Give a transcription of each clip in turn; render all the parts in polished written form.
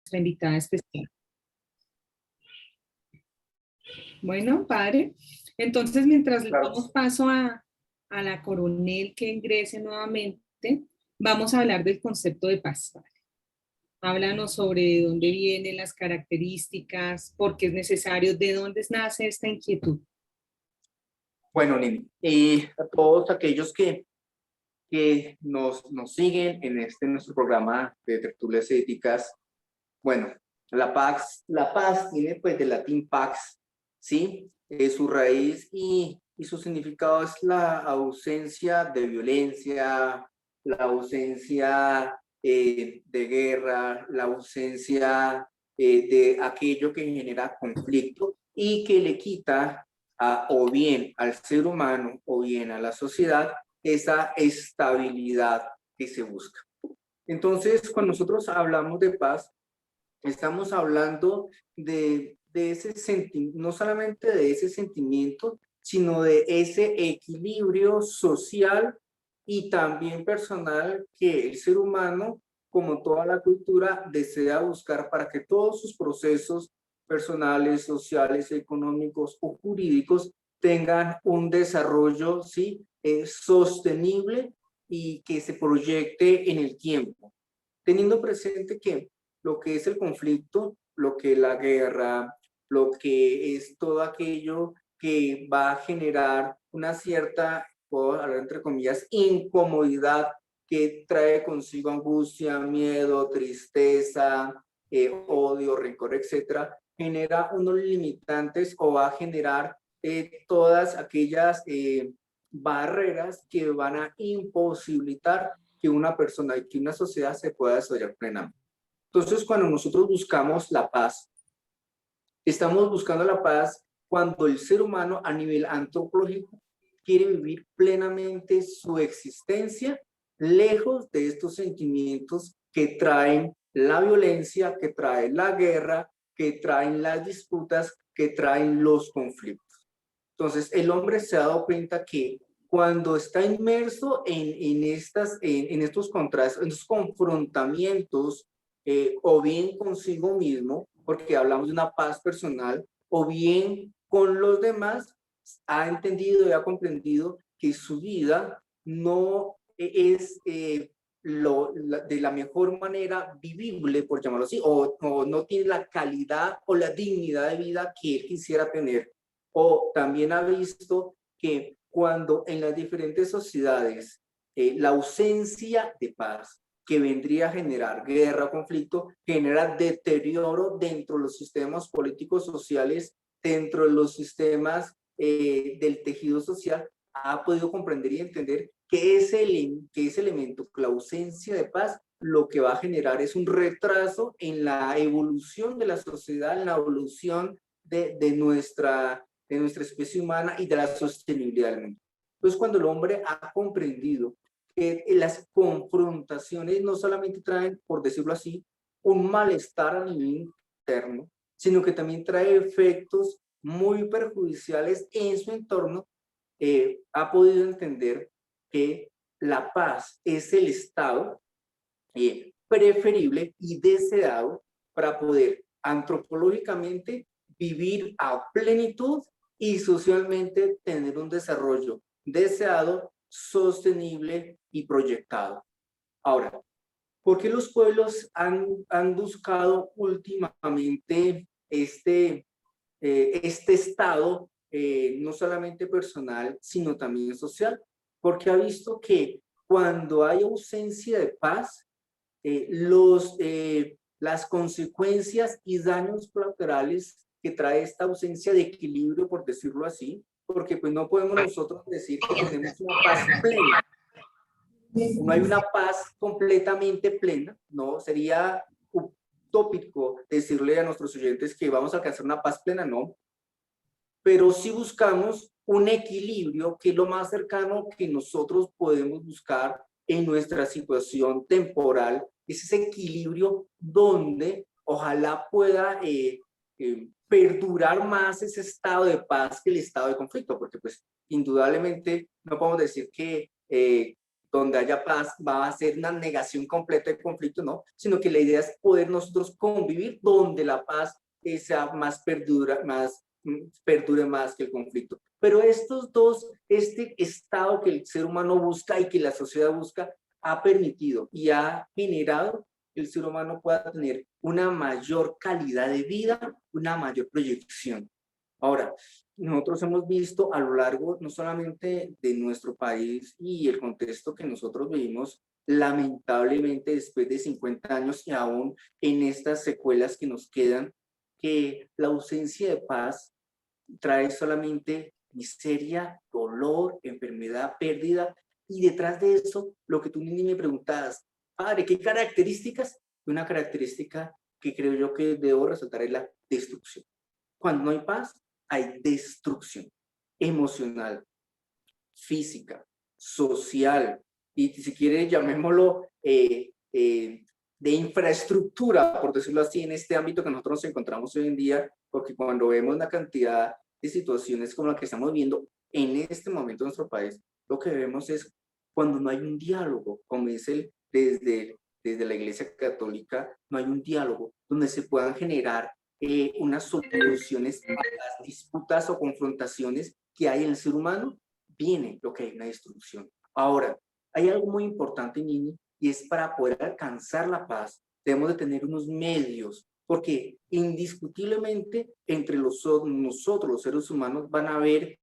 nuestra invitada especial. Bueno, padre, entonces mientras le Claro. damos paso a la coronel que ingrese nuevamente, vamos a hablar del concepto de paz, padre. Háblanos sobre de dónde vienen las características, por qué es necesario, de dónde nace esta inquietud. Bueno, Nini, y a todos aquellos que nos siguen en nuestro programa de tertulias éticas, bueno, la paz viene pues del latín pax, ¿sí? Su raíz y su significado es la ausencia de violencia, la ausencia de guerra, la ausencia de aquello que genera conflicto y que le quita o bien al ser humano o bien a la sociedad esa estabilidad que se busca. Entonces, cuando nosotros hablamos de paz, estamos hablando de ese sentimiento, no solamente de ese sentimiento, sino de ese equilibrio social y también personal que el ser humano, como toda la cultura, desea buscar para que todos sus procesos personales, sociales, económicos o jurídicos tengan un desarrollo, ¿sí? Sostenible y que se proyecte en el tiempo, teniendo presente que lo que es el conflicto, lo que es la guerra, lo que es todo aquello que va a generar una cierta, puedo hablar entre comillas, incomodidad que trae consigo angustia, miedo, tristeza, odio, rencor, etcétera, genera unos limitantes o va a generar todas aquellas barreras que van a imposibilitar que una persona y que una sociedad se pueda desarrollar plenamente. Entonces, cuando nosotros buscamos la paz, estamos buscando la paz cuando el ser humano a nivel antropológico quiere vivir plenamente su existencia lejos de estos sentimientos que traen la violencia, que traen la guerra, que traen las disputas, que traen los conflictos. Entonces, el hombre se ha dado cuenta que cuando está inmerso en estos contrastes, en estos confrontamientos, o bien consigo mismo, porque hablamos de una paz personal, o bien con los demás, ha entendido y ha comprendido que su vida no es de la mejor manera vivible, por llamarlo así, o no tiene la calidad o la dignidad de vida que él quisiera tener. O también ha visto que cuando en las diferentes sociedades la ausencia de paz que vendría a generar guerra o conflicto genera deterioro dentro de los sistemas políticos sociales, dentro de los sistemas del tejido social, ha podido comprender y entender que ese elemento, la ausencia de paz, lo que va a generar es un retraso en la evolución de la sociedad, en la evolución de nuestra especie humana y de la sostenibilidad del mundo. Entonces, cuando el hombre ha comprendido que las confrontaciones no solamente traen, por decirlo así, un malestar a nivel interno, sino que también trae efectos muy perjudiciales en su entorno, ha podido entender que la paz es el estado preferible y deseado para poder antropológicamente vivir a plenitud y socialmente tener un desarrollo deseado, sostenible y proyectado. Ahora, ¿por qué los pueblos han buscado últimamente este estado, no solamente personal, sino también social? Porque ha visto que cuando hay ausencia de paz, las consecuencias y daños colaterales que trae esta ausencia de equilibrio, por decirlo así, porque pues no podemos nosotros decir que tenemos una paz plena. No hay una paz completamente plena, ¿no? Sería utópico decirle a nuestros oyentes que vamos a alcanzar una paz plena, no. Pero sí buscamos un equilibrio que es lo más cercano que nosotros podemos buscar en nuestra situación temporal, es ese equilibrio donde ojalá pueda perdurar más ese estado de paz que el estado de conflicto, porque pues indudablemente no podemos decir que donde haya paz va a ser una negación completa del conflicto, no, sino que la idea es poder nosotros convivir donde la paz sea más perdure más que el conflicto. Pero estos dos, este estado que el ser humano busca y que la sociedad busca, ha permitido y ha generado que el ser humano pueda tener una mayor calidad de vida, una mayor proyección. Ahora, nosotros hemos visto a lo largo no solamente de nuestro país y el contexto que nosotros vivimos, lamentablemente después de 50 años y aún en estas secuelas que nos quedan, que la ausencia de paz trae solamente miseria, dolor, enfermedad, pérdida, y detrás de eso, lo que tú ni me preguntabas, padre, ¿qué características? Una característica que creo yo que debo resaltar es la destrucción. Cuando no hay paz, hay destrucción emocional, física, social, y si quiere llamémoslo de infraestructura, por decirlo así, en este ámbito que nosotros nos encontramos hoy en día, porque cuando vemos una cantidad de situaciones como la que estamos viendo en este momento en nuestro país, lo que vemos es cuando no hay un diálogo, como dice desde la Iglesia Católica, no hay un diálogo donde se puedan generar unas soluciones a las disputas o confrontaciones que hay en el ser humano, viene lo que hay una destrucción. Ahora, hay algo muy importante, Nini, y es para poder alcanzar la paz, debemos de tener unos medios, porque indiscutiblemente entre nosotros, los seres humanos, van a haber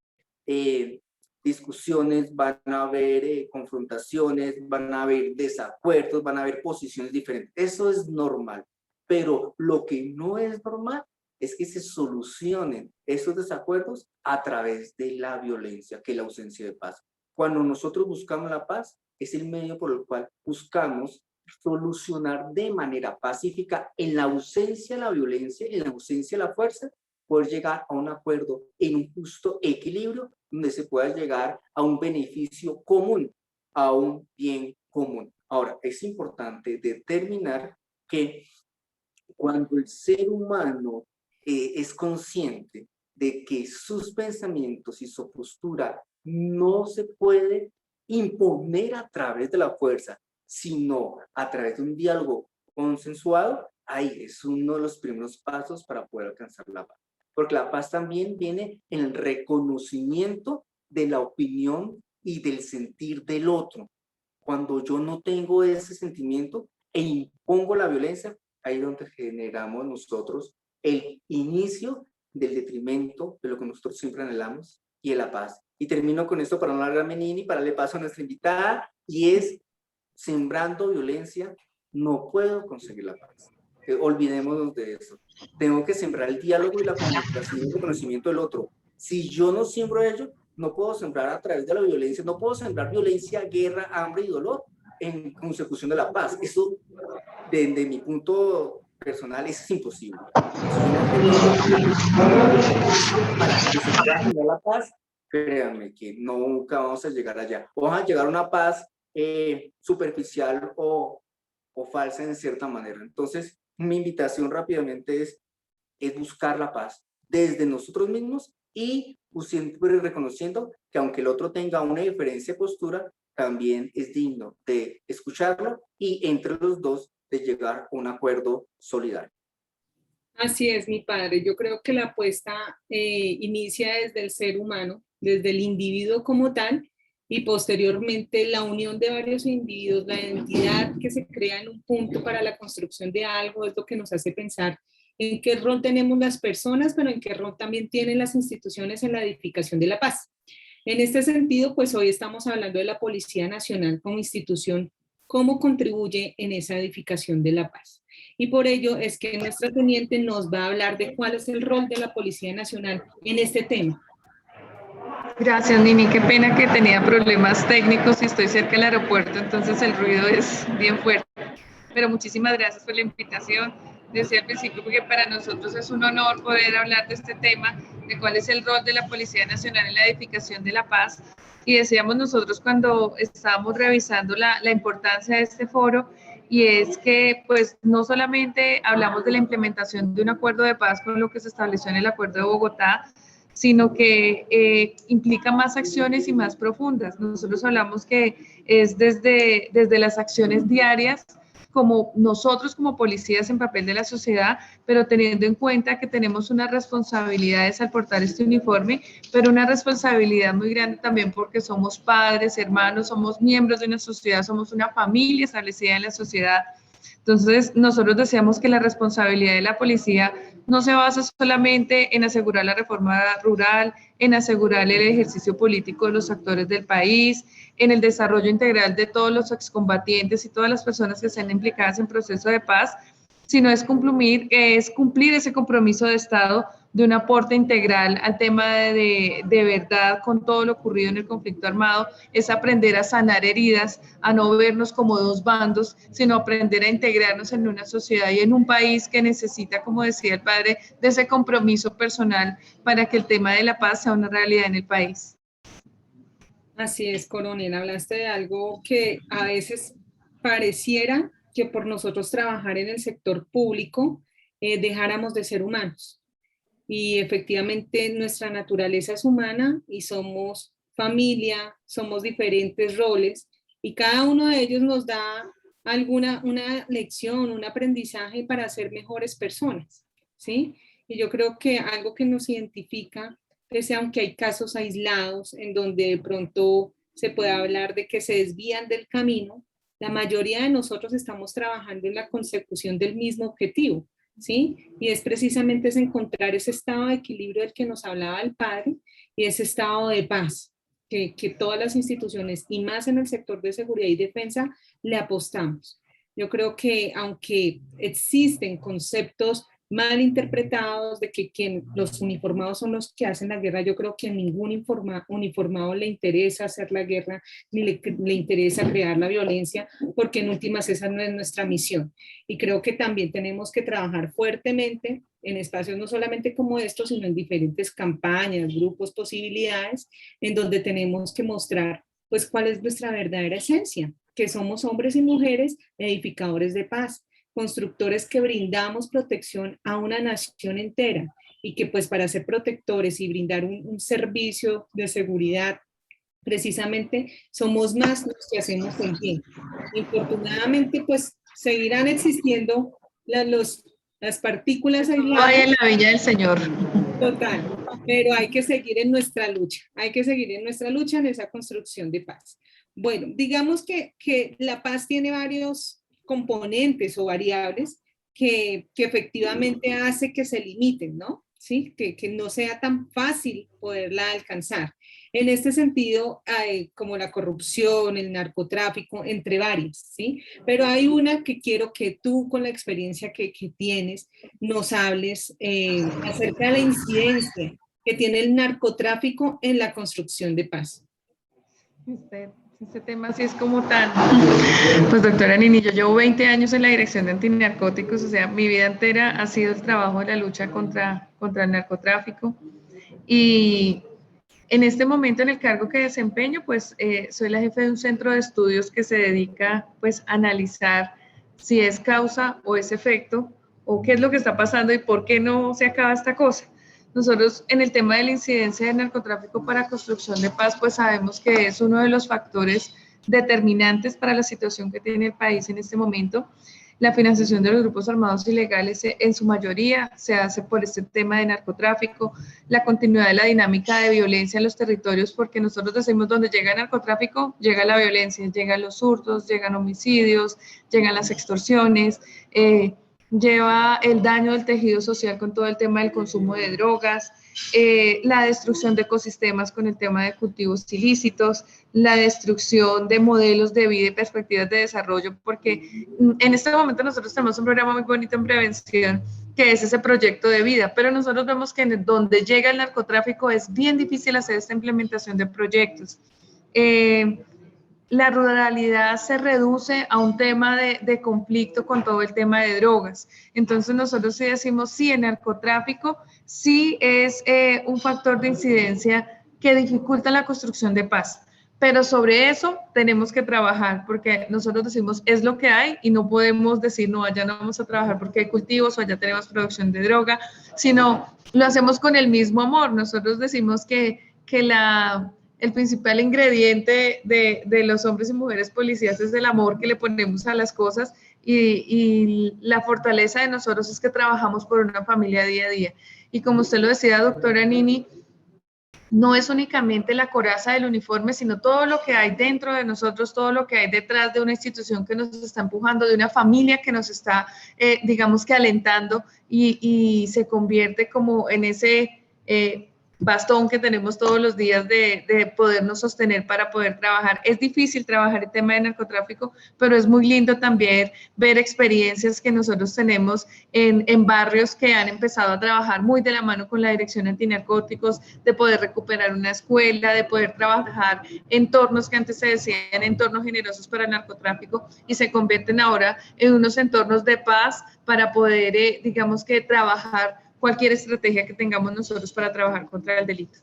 discusiones, van a haber confrontaciones, van a haber desacuerdos, van a haber posiciones diferentes. Eso es normal, pero lo que no es normal es que se solucionen esos desacuerdos a través de la violencia, que es la ausencia de paz. Cuando nosotros buscamos la paz, es el medio por el cual buscamos solucionar de manera pacífica, en la ausencia de la violencia, en la ausencia de la fuerza, poder llegar a un acuerdo en un justo equilibrio donde se pueda llegar a un beneficio común, a un bien común. Ahora, es importante determinar que cuando el ser humano es consciente de que sus pensamientos y su postura no se puede imponer a través de la fuerza, sino a través de un diálogo consensuado, ahí es uno de los primeros pasos para poder alcanzar la paz. Porque la paz también viene en el reconocimiento de la opinión y del sentir del otro. Cuando yo no tengo ese sentimiento e impongo la violencia, ahí es donde generamos nosotros el inicio del detrimento de lo que nosotros siempre anhelamos y de la paz. Y termino con esto para no alargarme, Nini, para darle paso a nuestra invitada, y es: sembrando violencia no puedo conseguir la paz. Olvidémonos de eso. Tengo que sembrar el diálogo y la comunicación y el reconocimiento del otro. Si yo no siembro ello, no puedo sembrar a través de la violencia, no puedo sembrar violencia, guerra, hambre y dolor en consecución de la paz. Eso, desde mi punto personal, es imposible. Para que se pueda generar la paz, créanme que nunca vamos a llegar allá. Vamos a llegar a una paz superficial o falsa en cierta manera. Entonces, mi invitación rápidamente es buscar la paz desde nosotros mismos y siempre reconociendo que aunque el otro tenga una diferencia de postura, también es digno de escucharlo y entre los dos de llegar a un acuerdo solidario. Así es, mi padre. Yo creo que la apuesta inicia desde el ser humano, desde el individuo como tal, y posteriormente la unión de varios individuos, la identidad que se crea en un punto para la construcción de algo es lo que nos hace pensar en qué rol tenemos las personas, pero en qué rol también tienen las instituciones en la edificación de la paz. En este sentido, pues hoy estamos hablando de la Policía Nacional como institución, cómo contribuye en esa edificación de la paz. Y por ello es que nuestra teniente nos va a hablar de cuál es el rol de la Policía Nacional en este tema. Gracias, Nini. Qué pena que tenía problemas técnicos y estoy cerca del aeropuerto, entonces el ruido es bien fuerte. Pero muchísimas gracias por la invitación. Decía al principio que para nosotros es un honor poder hablar de este tema, de cuál es el rol de la Policía Nacional en la edificación de la paz. Y decíamos nosotros cuando estábamos revisando la importancia de este foro, y es que pues no solamente hablamos de la implementación de un acuerdo de paz con lo que se estableció en el Acuerdo de Bogotá, sino que implica más acciones y más profundas. Nosotros hablamos que es desde las acciones diarias, como nosotros como policías en papel de la sociedad, pero teniendo en cuenta que tenemos unas responsabilidades al portar este uniforme, pero una responsabilidad muy grande también porque somos padres, hermanos, somos miembros de una sociedad, somos una familia establecida en la sociedad. Entonces, nosotros deseamos que la responsabilidad de la policía no se basa solamente en asegurar la reforma rural, en asegurar el ejercicio político de los actores del país, en el desarrollo integral de todos los excombatientes y todas las personas que sean implicadas en proceso de paz, sino es cumplir ese compromiso de Estado de un aporte integral al tema de verdad con todo lo ocurrido en el conflicto armado, es aprender a sanar heridas, a no vernos como dos bandos, sino aprender a integrarnos en una sociedad y en un país que necesita, como decía el padre, de ese compromiso personal para que el tema de la paz sea una realidad en el país. Así es, coronel, hablaste de algo que a veces pareciera que por nosotros trabajar en el sector público dejáramos de ser humanos. Y efectivamente nuestra naturaleza es humana y somos familia, somos diferentes roles y cada uno de ellos nos da una lección, un aprendizaje para ser mejores personas, ¿sí? Y yo creo que algo que nos identifica, pese aunque hay casos aislados en donde de pronto se puede hablar de que se desvían del camino, la mayoría de nosotros estamos trabajando en la consecución del mismo objetivo, ¿sí? Y es precisamente encontrar ese estado de equilibrio del que nos hablaba el padre y ese estado de paz que todas las instituciones y más en el sector de seguridad y defensa le apostamos. Yo creo que aunque existen conceptos mal interpretados de que los uniformados son los que hacen la guerra, yo creo que a ningún uniformado le interesa hacer la guerra ni le interesa crear la violencia, porque en últimas esa no es nuestra misión. Y creo que también tenemos que trabajar fuertemente en espacios no solamente como estos, sino en diferentes campañas, grupos, posibilidades, en donde tenemos que mostrar pues cuál es nuestra verdadera esencia, que somos hombres y mujeres edificadores de paz, constructores que brindamos protección a una nación entera y que pues para ser protectores y brindar un servicio de seguridad, precisamente somos más los que hacemos el bien. Infortunadamente pues seguirán existiendo las partículas aisladas. Vaya en la viña del Señor. Total, pero hay que seguir en nuestra lucha, hay que seguir en nuestra lucha en esa construcción de paz. Bueno, digamos que la paz tiene varios componentes o variables que efectivamente hace que se limiten, ¿no? ¿Sí? Que no sea tan fácil poderla alcanzar. En este sentido, como la corrupción, el narcotráfico, entre varias, ¿sí? Pero hay una que quiero que tú, con la experiencia que tienes, nos hables acerca de la incidencia que tiene el narcotráfico en la construcción de paz. Este tema sí es como tan... Pues doctora Nini, yo llevo 20 años en la Dirección de Antinarcóticos, o sea, mi vida entera ha sido el trabajo de la lucha contra el narcotráfico. Y en este momento, en el cargo que desempeño, pues soy la jefe de un centro de estudios que se dedica pues a analizar si es causa o es efecto, o qué es lo que está pasando y por qué no se acaba esta cosa. Nosotros en el tema de la incidencia del narcotráfico para construcción de paz, pues sabemos que es uno de los factores determinantes para la situación que tiene el país en este momento. La financiación de los grupos armados ilegales en su mayoría se hace por este tema de narcotráfico, la continuidad de la dinámica de violencia en los territorios, porque nosotros decimos donde llega el narcotráfico, llega la violencia, llegan los hurtos, llegan homicidios, llegan las extorsiones, lleva el daño del tejido social con todo el tema del consumo de drogas, la destrucción de ecosistemas con el tema de cultivos ilícitos, la destrucción de modelos de vida y perspectivas de desarrollo, porque en este momento nosotros tenemos un programa muy bonito en prevención, que es ese proyecto de vida, pero nosotros vemos que donde llega el narcotráfico es bien difícil hacer esta implementación de proyectos. La ruralidad se reduce a un tema de conflicto con todo el tema de drogas. Entonces nosotros sí decimos, sí, el narcotráfico sí es un factor de incidencia que dificulta la construcción de paz, pero sobre eso tenemos que trabajar, porque nosotros decimos es lo que hay y no podemos decir no, allá no vamos a trabajar porque hay cultivos o allá tenemos producción de droga, sino lo hacemos con el mismo amor. Nosotros decimos que el principal ingrediente de los hombres y mujeres policías es el amor que le ponemos a las cosas y la fortaleza de nosotros es que trabajamos por una familia día a día. Y como usted lo decía, doctora Nini, no es únicamente la coraza del uniforme, sino todo lo que hay dentro de nosotros, todo lo que hay detrás de una institución que nos está empujando, de una familia que nos está, digamos que alentando y se convierte como en ese bastón que tenemos todos los días de podernos sostener para poder trabajar. Es difícil trabajar el tema de narcotráfico, pero es muy lindo también ver experiencias que nosotros tenemos en barrios que han empezado a trabajar muy de la mano con la Dirección Antinarcóticos, de poder recuperar una escuela, de poder trabajar entornos que antes se decían entornos generosos para el narcotráfico y se convierten ahora en unos entornos de paz para poder, digamos que trabajar cualquier estrategia que tengamos nosotros para trabajar contra el delito.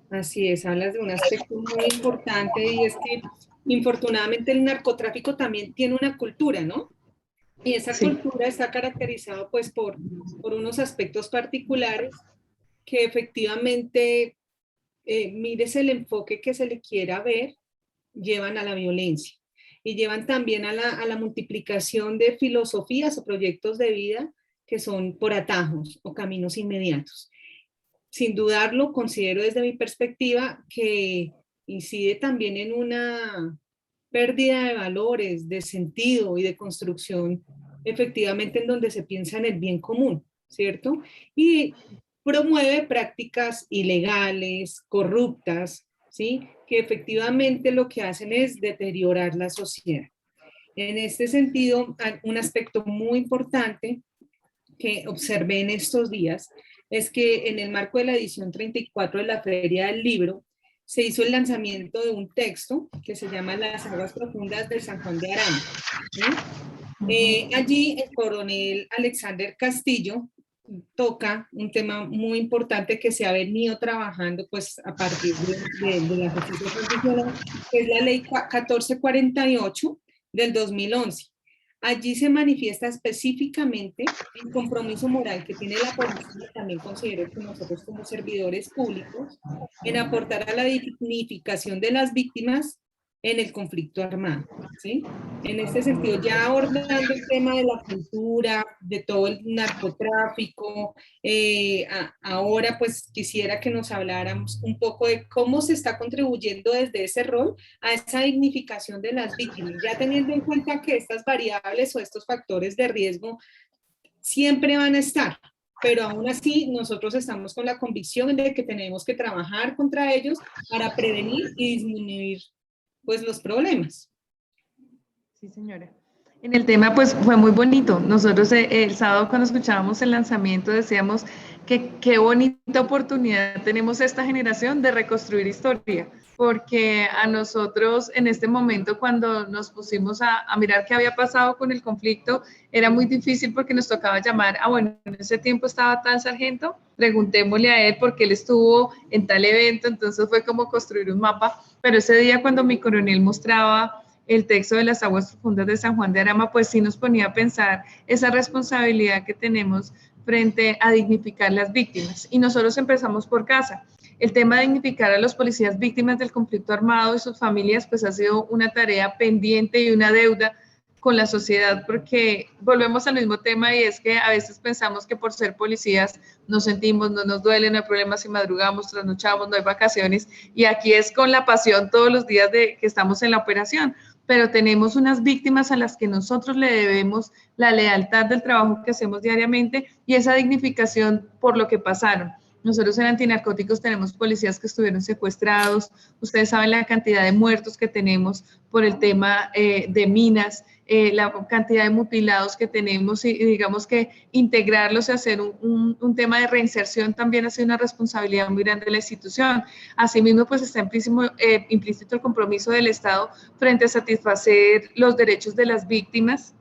Así es, hablas de un aspecto muy importante y es que infortunadamente el narcotráfico también tiene una cultura, ¿no? Y esa Sí. cultura está caracterizada pues por unos aspectos particulares que efectivamente, mires el enfoque que se le quiera ver, llevan a la violencia y llevan también a la multiplicación de filosofías o proyectos de vida que son por atajos o caminos inmediatos. Sin dudarlo, considero desde mi perspectiva que incide también en una pérdida de valores, de sentido y de construcción, efectivamente en donde se piensa en el bien común, ¿cierto? Y promueve prácticas ilegales, corruptas, ¿sí? Que efectivamente lo que hacen es deteriorar la sociedad. En este sentido, un aspecto muy importante que observé en estos días es que en el marco de la edición 34 de la Feria del Libro se hizo el lanzamiento de un texto que se llama Las aguas profundas del San Juan de Arama, ¿sí? Allí el coronel Alexander Castillo toca un tema muy importante que se ha venido trabajando pues a partir de la justicia transicional, que es la ley 1448 del 2011. Allí se manifiesta específicamente el compromiso moral que tiene la policía, también considero que nosotros como servidores públicos, en aportar a la dignificación de las víctimas en el conflicto armado, ¿sí? En este sentido, ya abordando el tema de la cultura, de todo el narcotráfico, ahora pues quisiera que nos habláramos un poco de cómo se está contribuyendo desde ese rol a esa dignificación de las víctimas, ya teniendo en cuenta que estas variables o estos factores de riesgo siempre van a estar, pero aún así nosotros estamos con la convicción de que tenemos que trabajar contra ellos para prevenir y disminuir pues los problemas. Sí, señora. En el tema, pues fue muy bonito. Nosotros el sábado cuando escuchábamos el lanzamiento decíamos que qué bonita oportunidad tenemos esta generación de reconstruir historia, porque a nosotros en este momento cuando nos pusimos a mirar qué había pasado con el conflicto, era muy difícil porque nos tocaba llamar, bueno, en ese tiempo estaba tal sargento, preguntémosle a él porque él estuvo en tal evento, entonces fue como construir un mapa, pero ese día cuando mi coronel mostraba el texto de las aguas profundas de San Juan de Arama, pues sí nos ponía a pensar esa responsabilidad que tenemos frente a dignificar las víctimas. Y nosotros empezamos por casa. El tema de dignificar a los policías víctimas del conflicto armado y sus familias, pues ha sido una tarea pendiente y una deuda con la sociedad, porque volvemos al mismo tema y es que a veces pensamos que por ser policías nos sentimos, no nos duele, no hay problemas si madrugamos, trasnochamos, no hay vacaciones, y aquí es con la pasión todos los días que estamos en la operación, pero tenemos unas víctimas a las que nosotros le debemos la lealtad del trabajo que hacemos diariamente y esa dignificación por lo que pasaron. Nosotros en Antinarcóticos tenemos policías que estuvieron secuestrados, ustedes saben la cantidad de muertos que tenemos por el tema de minas, la cantidad de mutilados que tenemos y digamos que integrarlos y hacer un tema de reinserción también ha sido una responsabilidad muy grande de la institución. Asimismo, pues está implícito el compromiso del Estado frente a satisfacer los derechos de las víctimas,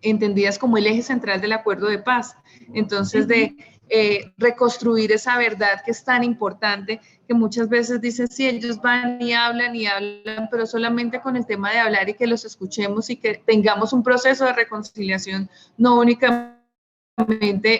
entendidas como el eje central del acuerdo de paz. Entonces, de reconstruir esa verdad que es tan importante, que muchas veces dicen, sí, ellos van y hablan, pero solamente con el tema de hablar y que los escuchemos y que tengamos un proceso de reconciliación, no únicamente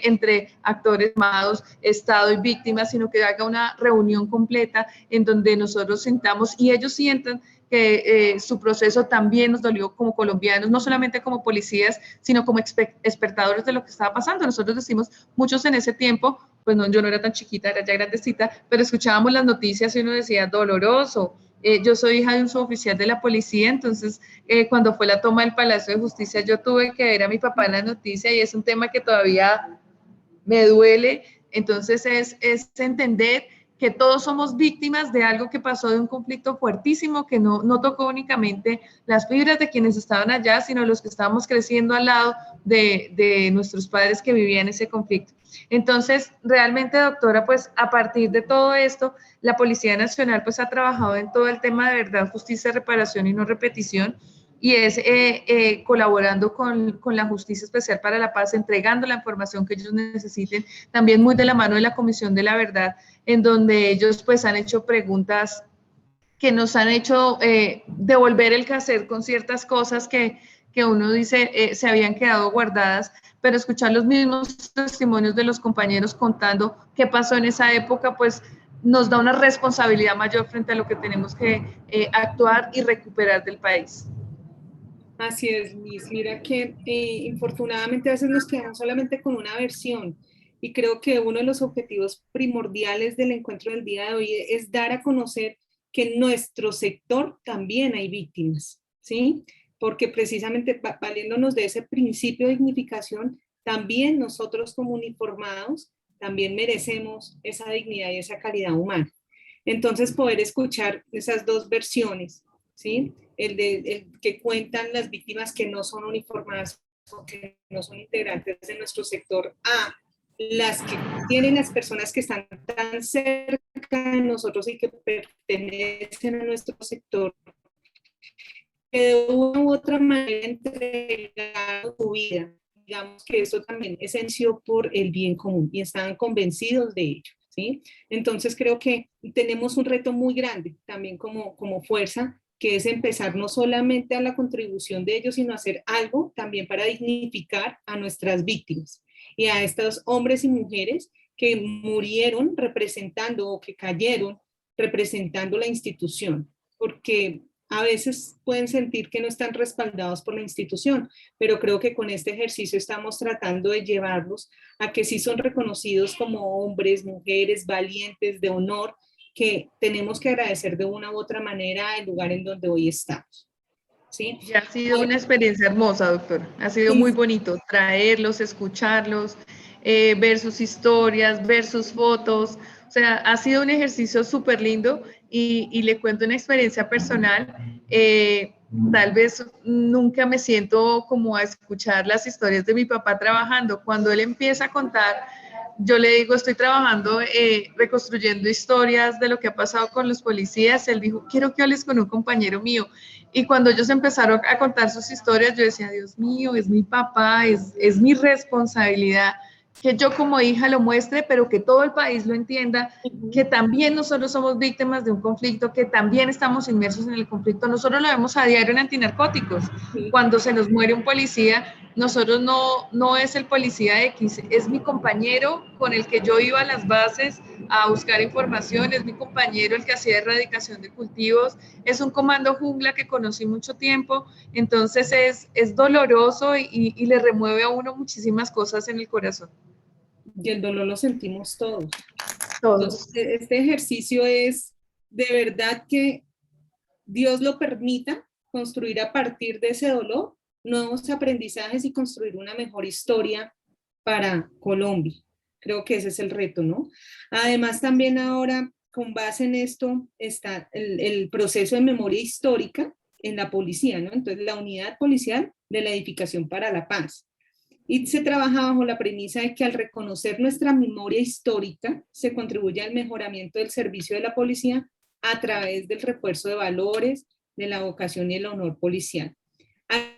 entre actores armados, Estado y víctimas, sino que haga una reunión completa en donde nosotros sentamos y ellos sientan que su proceso también nos dolió como colombianos, no solamente como policías, sino como espectadores de lo que estaba pasando. Nosotros decimos, muchos en ese tiempo, pues no, yo no era tan chiquita, era ya grandecita, pero escuchábamos las noticias y uno decía, doloroso. Yo soy hija de un suboficial de la policía, entonces cuando fue la toma del Palacio de Justicia, yo tuve que ver a mi papá en la noticia y es un tema que todavía me duele. Entonces es entender que todos somos víctimas de algo que pasó, de un conflicto fuertísimo que no tocó únicamente las fibras de quienes estaban allá, sino los que estábamos creciendo al lado de nuestros padres que vivían ese conflicto. Entonces, realmente, doctora, pues a partir de todo esto, la Policía Nacional pues ha trabajado en todo el tema de verdad, justicia, reparación y no repetición, y es colaborando con la Justicia Especial para la Paz, entregando la información que ellos necesiten, también muy de la mano de la Comisión de la Verdad, en donde ellos pues han hecho preguntas que nos han hecho devolver el quehacer con ciertas cosas que uno dice se habían quedado guardadas, pero escuchar los mismos testimonios de los compañeros contando qué pasó en esa época, pues nos da una responsabilidad mayor frente a lo que tenemos que actuar y recuperar del país. Así es, Liz. Mira que infortunadamente a veces nos quedamos solamente con una versión y creo que uno de los objetivos primordiales del encuentro del día de hoy es dar a conocer que en nuestro sector también hay víctimas, ¿sí? Porque precisamente valiéndonos de ese principio de dignificación, también nosotros como uniformados también merecemos esa dignidad y esa calidad humana. Entonces poder escuchar esas dos versiones, ¿sí? El que cuentan las víctimas que no son uniformadas o que no son integrantes de nuestro sector, a las que tienen las personas que están tan cerca de nosotros y que pertenecen a nuestro sector, que de una u otra manera entregaron su vida. Digamos que eso también es esencial por el bien común y están convencidos de ello, ¿sí? Entonces creo que tenemos un reto muy grande también como fuerza, que es empezar no solamente a la contribución de ellos, sino hacer algo también para dignificar a nuestras víctimas y a estos hombres y mujeres que murieron representando o que cayeron representando la institución, porque a veces pueden sentir que no están respaldados por la institución, pero creo que con este ejercicio estamos tratando de llevarlos a que sí son reconocidos como hombres, mujeres valientes, de honor, que tenemos que agradecer de una u otra manera el lugar en donde hoy estamos. ¿Sí? Y ha sido una experiencia hermosa, doctor. Ha sido muy bonito traerlos, escucharlos, ver sus historias, ver sus fotos. O sea, ha sido un ejercicio súper lindo y le cuento una experiencia personal. Tal vez nunca me siento como a escuchar las historias de mi papá trabajando. Cuando él empieza a contar, yo le digo, estoy trabajando, reconstruyendo historias de lo que ha pasado con los policías. Él dijo, quiero que hables con un compañero mío. Y cuando ellos empezaron a contar sus historias, yo decía, Dios mío, es mi papá, es mi responsabilidad que yo como hija lo muestre, pero que todo el país lo entienda, que también nosotros somos víctimas de un conflicto, que también estamos inmersos en el conflicto. Nosotros lo vemos a diario en antinarcóticos. Cuando se nos muere un policía, nosotros no es el policía X, es mi compañero con el que yo iba a las bases a buscar información, es mi compañero el que hacía erradicación de cultivos, es un comando jungla que conocí mucho tiempo, entonces es doloroso y le remueve a uno muchísimas cosas en el corazón. Y el dolor lo sentimos todos. Todos. Entonces, este ejercicio es de verdad que Dios lo permita construir a partir de ese dolor nuevos aprendizajes y construir una mejor historia para Colombia. Creo que ese es el reto, ¿no? Además, también ahora, con base en esto, está el proceso de memoria histórica en la policía, ¿no? Entonces, la unidad policial de la edificación para la paz. Y se trabaja bajo la premisa de que al reconocer nuestra memoria histórica, se contribuye al mejoramiento del servicio de la policía a través del refuerzo de valores, de la vocación y el honor policial.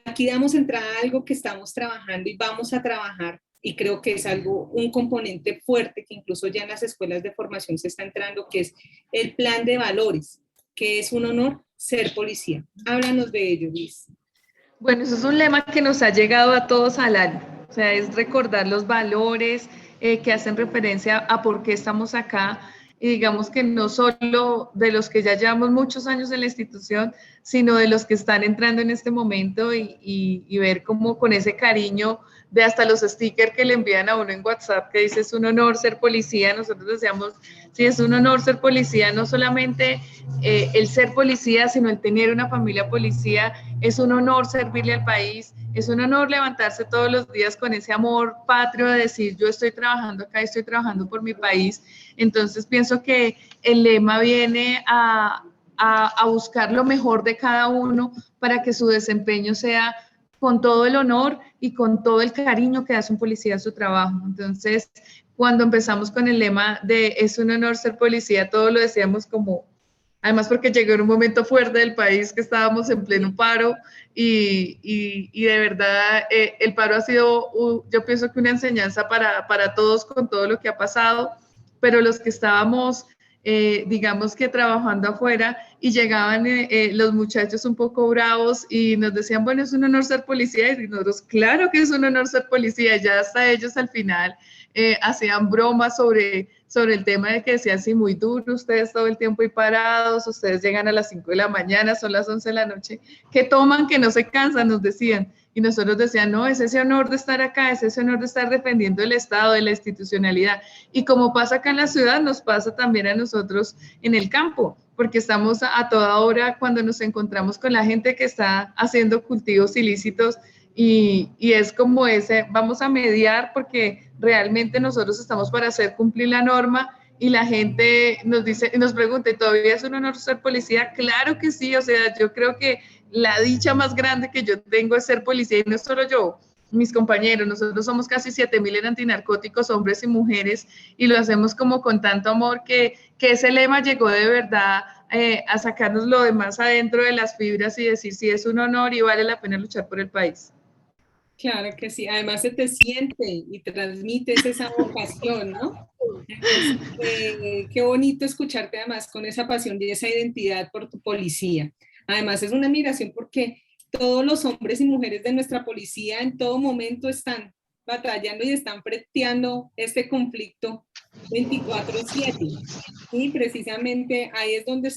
Aquí damos entrada a algo que estamos trabajando y vamos a trabajar y creo que es algo, un componente fuerte que incluso ya en las escuelas de formación se está entrando, que es el plan de valores, que es un honor ser policía. Háblanos de ello, Luis. Bueno, eso es un lema que nos ha llegado a todos al alma, o sea, es recordar los valores que hacen referencia a por qué estamos acá, y digamos que no solo de los que ya llevamos muchos años en la institución, sino de los que están entrando en este momento y ver cómo con ese cariño de hasta los stickers que le envían a uno en WhatsApp que dice es un honor ser policía. Nosotros decíamos, sí, es un honor ser policía, no solamente el ser policía, sino el tener una familia policía, es un honor servirle al país, es un honor levantarse todos los días con ese amor patrio de decir yo estoy trabajando acá, estoy trabajando por mi país. Entonces pienso que el lema viene a buscar lo mejor de cada uno para que su desempeño sea con todo el honor y con todo el cariño que hace un policía a su trabajo. Entonces, cuando empezamos con el lema de es un honor ser policía, todo lo decíamos como, además porque llegó en un momento fuerte del país que estábamos en pleno paro y de verdad el paro ha sido, yo pienso que una enseñanza para todos con todo lo que ha pasado, pero los que estábamos digamos que trabajando afuera y llegaban los muchachos un poco bravos y nos decían, bueno, es un honor ser policía y nosotros, claro que es un honor ser policía, ya hasta ellos al final hacían bromas sobre el tema de que decían, sí, muy duro, ustedes todo el tiempo ahí parados, ustedes llegan a las 5 de la mañana, son las 11 de la noche, ¿qué toman que no se cansan? Nos decían. Y nosotros decían, no, es ese honor de estar acá, es ese honor de estar defendiendo el Estado, de la institucionalidad. Y como pasa acá en la ciudad, nos pasa también a nosotros en el campo, porque estamos a toda hora cuando nos encontramos con la gente que está haciendo cultivos ilícitos y es como ese, vamos a mediar porque realmente nosotros estamos para hacer cumplir la norma y la gente nos dice, nos pregunta, ¿y todavía es un honor ser policía? Claro que sí, o sea, yo creo que la dicha más grande que yo tengo es ser policía y no es solo yo, mis compañeros, nosotros somos casi 7,000 en antinarcóticos, hombres y mujeres, y lo hacemos como con tanto amor que ese lema llegó de verdad a sacarnos lo de más adentro de las fibras y decir sí es un honor y vale la pena luchar por el país. Claro que sí, además se te siente y transmites esa vocación, ¿no? Entonces, qué bonito escucharte además con esa pasión y esa identidad por tu policía. Además es una admiración porque todos los hombres y mujeres de nuestra policía en todo momento están batallando y están freteando este conflicto 24/7. Y precisamente ahí es donde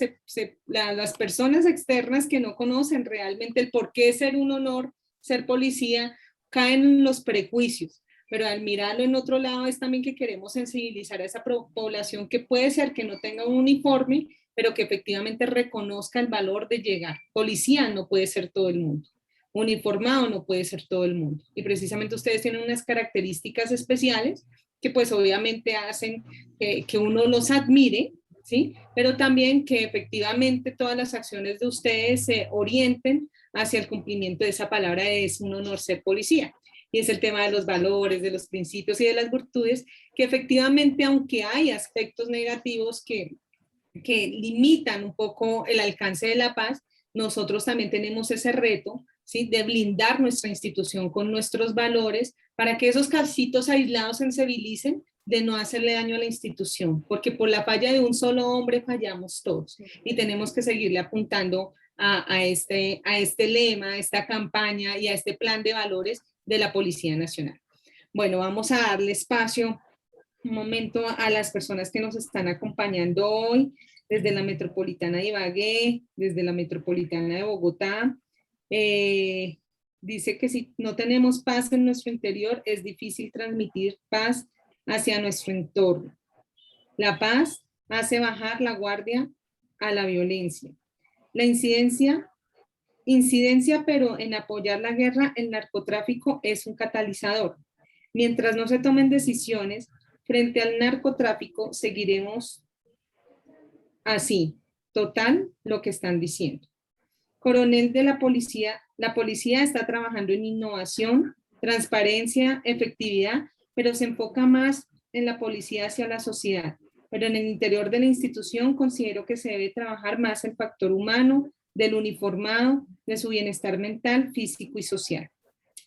las personas externas que no conocen realmente el por qué ser un honor ser policía caen en los prejuicios, pero al mirarlo en otro lado es también que queremos sensibilizar a esa población que puede ser que no tenga un uniforme, pero que efectivamente reconozca el valor de llegar. Policía no puede ser todo el mundo, uniformado no puede ser todo el mundo, y precisamente ustedes tienen unas características especiales que pues obviamente hacen que uno los admire, ¿sí? Pero también que efectivamente todas las acciones de ustedes se orienten hacia el cumplimiento de esa palabra de es un honor ser policía. Y es el tema de los valores, de los principios y de las virtudes, que efectivamente, aunque hay aspectos negativos que limitan un poco el alcance de la paz, nosotros también tenemos ese reto, ¿sí? De blindar nuestra institución con nuestros valores para que esos casitos aislados se sensibilicen de no hacerle daño a la institución, porque por la falla de un solo hombre fallamos todos y tenemos que seguirle apuntando a este lema, a esta campaña y a este plan de valores de la Policía Nacional. Bueno, vamos a darle espacio un momento a las personas que nos están acompañando hoy desde la Metropolitana de Ibagué, desde la Metropolitana de Bogotá. Dice que si no tenemos paz en nuestro interior, es difícil transmitir paz hacia nuestro entorno. La paz hace bajar la guardia a la violencia. La incidencia, pero en apoyar la guerra, el narcotráfico es un catalizador. Mientras no se tomen decisiones frente al narcotráfico, seguiremos así. Total, lo que están diciendo. Coronel de la policía está trabajando en innovación, transparencia, efectividad, pero se enfoca más en la policía hacia la sociedad. Pero en el interior de la institución considero que se debe trabajar más el factor humano, del uniformado, de su bienestar mental, físico y social.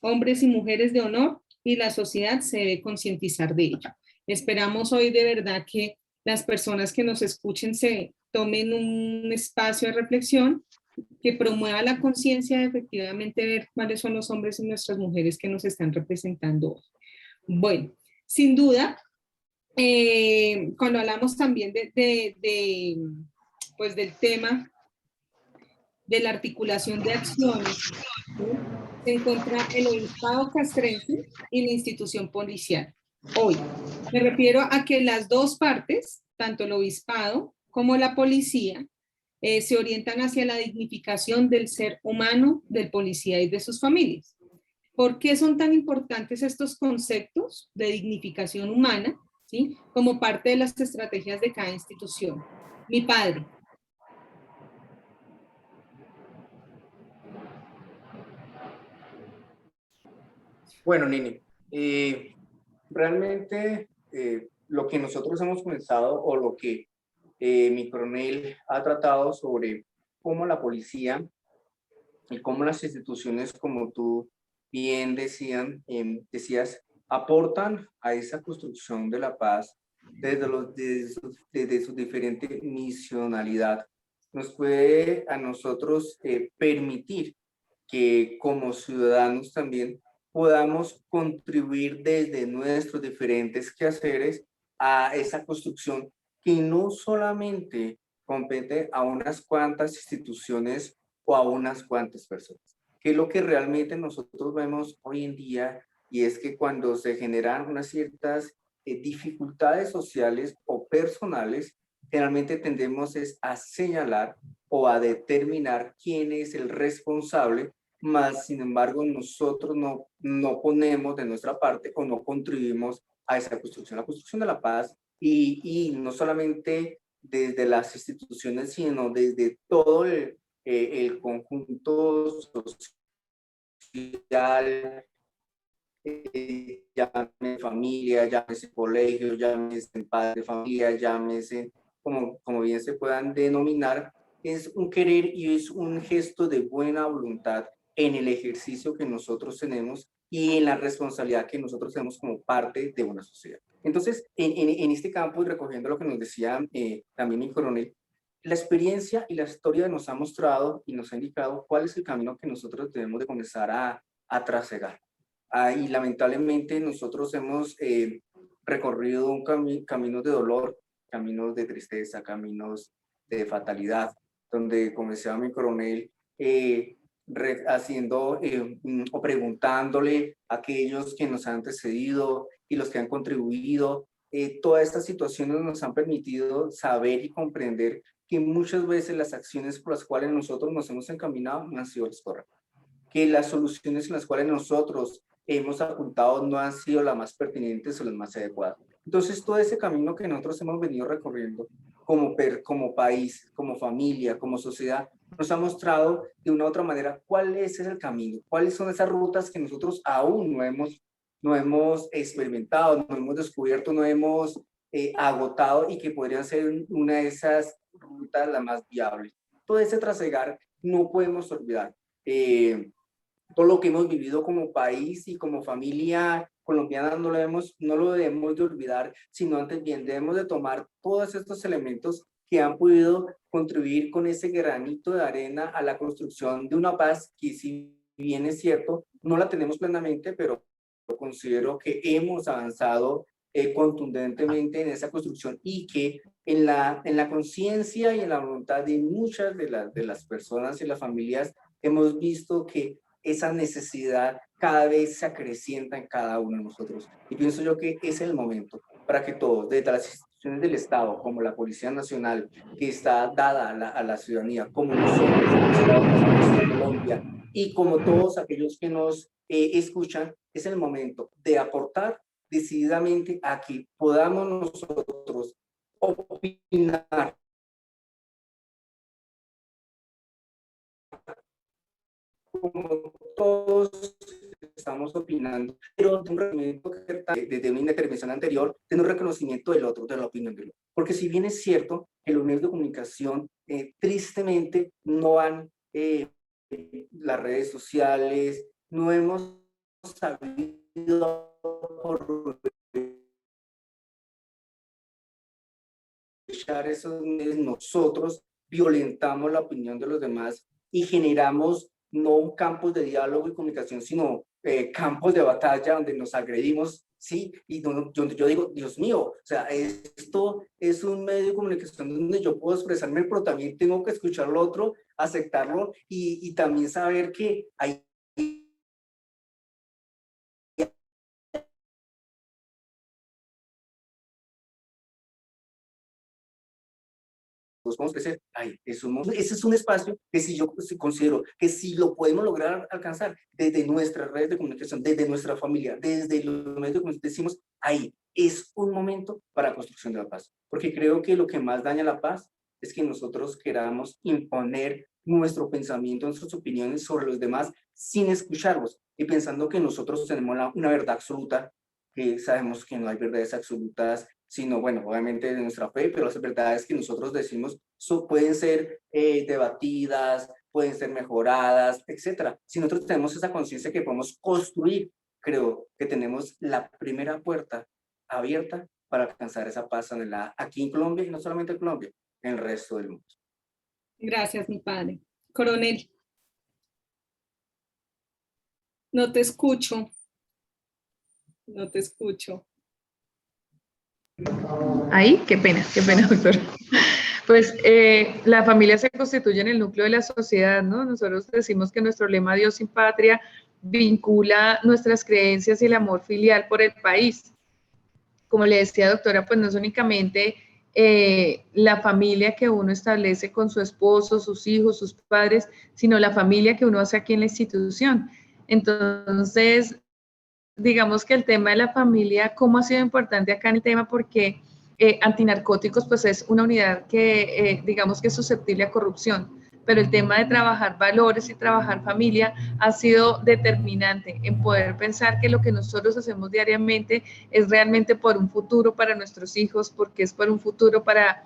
Hombres y mujeres de honor y la sociedad se debe concientizar de ello. Esperamos hoy de verdad que las personas que nos escuchen se tomen un espacio de reflexión que promueva la conciencia de efectivamente ver cuáles son los hombres y nuestras mujeres que nos están representando hoy. Bueno, sin duda, cuando hablamos también pues del tema de la articulación de acciones, ¿sí? Se encuentra el obispado castrense y la institución policial. Hoy, me refiero a que las dos partes, tanto el obispado como la policía, se orientan hacia la dignificación del ser humano, del policía y de sus familias. ¿Por qué son tan importantes estos conceptos de dignificación humana, ¿sí? Como parte de las estrategias de cada institución? Mi padre. Bueno, Nini, realmente lo que nosotros hemos comenzado o lo que mi coronel ha tratado sobre cómo la policía y cómo las instituciones, como tú bien decías, aportan a esa construcción de la paz desde su diferente misionalidad, nos puede a nosotros permitir que como ciudadanos también podamos contribuir desde nuestros diferentes quehaceres a esa construcción que no solamente compete a unas cuantas instituciones o a unas cuantas personas, que es lo que realmente nosotros vemos hoy en día, y es que cuando se generan unas ciertas dificultades sociales o personales, generalmente tendemos es a señalar o a determinar quién es el responsable, más sin embargo nosotros no ponemos de nuestra parte o no contribuimos a esa construcción, la construcción de la paz, y no solamente desde las instituciones, sino desde todo el conjunto social, llámese familia, llámese colegio, llámese padre de familia, llámese como bien se puedan denominar, es un querer y es un gesto de buena voluntad en el ejercicio que nosotros tenemos y en la responsabilidad que nosotros tenemos como parte de una sociedad. Entonces, en este campo, y recogiendo lo que nos decía también mi coronel, la experiencia y la historia nos ha mostrado y nos ha indicado cuál es el camino que nosotros debemos de comenzar a trasegar. Y lamentablemente nosotros hemos recorrido un camino de dolor, caminos de tristeza, caminos de fatalidad, donde, como decía mi coronel, haciendo o preguntándole a aquellos que nos han antecedido y los que han contribuido, todas estas situaciones nos han permitido saber y comprender que muchas veces las acciones por las cuales nosotros nos hemos encaminado no han sido las correctas, que las soluciones en las cuales nosotros hemos apuntado no han sido las más pertinentes o las más adecuadas. Entonces, todo ese camino que nosotros hemos venido recorriendo como país, como familia, como sociedad, nos ha mostrado de una u otra manera cuál es el camino, cuáles son esas rutas que nosotros aún no hemos experimentado, no hemos descubierto, no hemos agotado, y que podrían ser una de esas rutas las más viables. Todo ese trasegar no podemos olvidar. Todo lo que hemos vivido como país y como familia colombiana no lo debemos de olvidar, sino antes bien debemos de tomar todos estos elementos que han podido contribuir con ese granito de arena a la construcción de una paz que, si bien es cierto, no la tenemos plenamente, pero considero que hemos avanzado contundentemente en esa construcción, y que en la conciencia y en la voluntad de muchas de las personas y las familias hemos visto que esa necesidad cada vez se acrecienta en cada uno de nosotros. Y pienso yo que es el momento para que todos, desde las instituciones del Estado, como la Policía Nacional, que está dada a la ciudadanía, como nosotros, el Estado de Colombia, y como todos aquellos que nos escuchan, es el momento de aportar decididamente a que podamos nosotros opinar como todos estamos opinando, pero de un reconocimiento desde una intervención anterior, de un reconocimiento del otro, de la opinión del otro. Porque si bien es cierto que los medios de comunicación tristemente no han, las redes sociales, no hemos sabido aprovechar esos medios, nosotros violentamos la opinión de los demás y generamos no un campos de diálogo y comunicación, sino campos de batalla donde nos agredimos, ¿sí? Y donde yo digo, Dios mío, o sea, esto es un medio de comunicación donde yo puedo expresarme, pero también tengo que escuchar lo otro, aceptarlo y también saber que hay podemos crecer. Ay, ese es un espacio que si yo considero que si lo podemos lograr alcanzar desde nuestras redes de comunicación, desde nuestra familia, desde los medios de comunicación, decimos, ahí es un momento para la construcción de la paz. Porque creo que lo que más daña la paz es que nosotros queramos imponer nuestro pensamiento, nuestras opiniones sobre los demás sin escucharlos y pensando que nosotros tenemos una verdad absoluta, que sabemos que no hay verdades absolutas, sino, bueno, obviamente de nuestra fe, pero las verdades que nosotros decimos pueden ser debatidas, pueden ser mejoradas, etcétera. Si nosotros tenemos esa conciencia que podemos construir, creo que tenemos la primera puerta abierta para alcanzar esa paz aquí en Colombia, y no solamente en Colombia, en el resto del mundo. Gracias, mi padre. Coronel, no te escucho. No te escucho. Ahí, qué pena, doctor. Pues la familia se constituye en el núcleo de la sociedad, ¿no? Nosotros decimos que nuestro lema Dios sin patria vincula nuestras creencias y el amor filial por el país. Como le decía, doctora, pues no es únicamente la familia que uno establece con su esposo, sus hijos, sus padres, sino la familia que uno hace aquí en la institución. Entonces, digamos que el tema de la familia, ¿cómo ha sido importante acá en el tema? Porque antinarcóticos, pues es una unidad que, digamos que es susceptible a corrupción, pero el tema de trabajar valores y trabajar familia ha sido determinante en poder pensar que lo que nosotros hacemos diariamente es realmente por un futuro para nuestros hijos, porque es por un futuro para